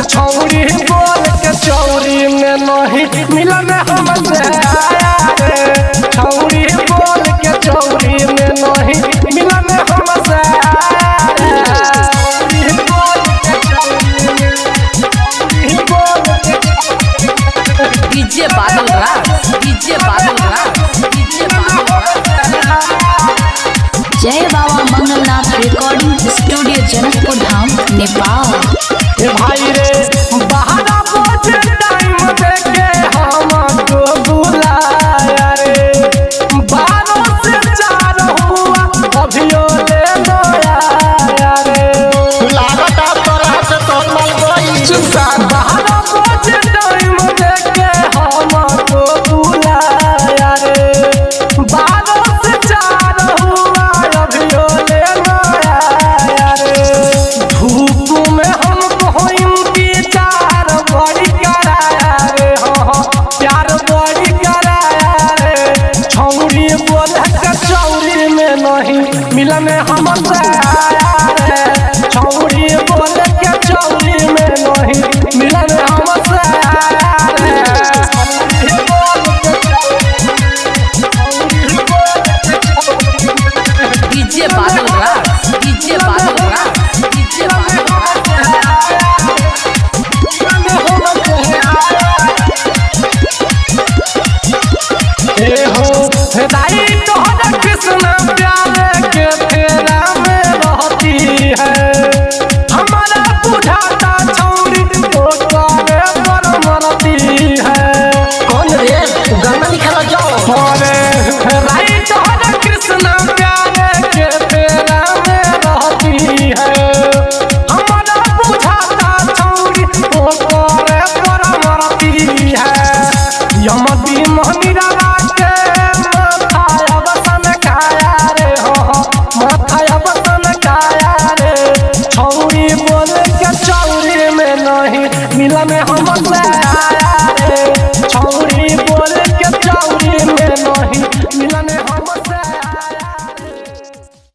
छौरी बोल के चौरी में नहीं मिलन हमसे आया रे। छौरी बोल के चौरी में नहीं मिलन हमसे आया रे। छौरी बोल के चौरी में बोल के डीजे बादल राज डीजे बादल राज डीजे बादल राज। जय बाबा मंगलनाथ रिकॉर्डिंग स्टूडियो जनकपुर धाम नेपाल। भाई रे बाहर बोझ टाइम देके हमको बुलाया रे। 12 से 4 हुआ अभियो ले आया रे। लागत तरह से तोल मल गई चुसा। बाहर बोझ टाइम देके हमको बुलाया रे। 12 से 4 हुआ अभियो ले आया रे। धूप में मिलन हमसे आया रे। छौरी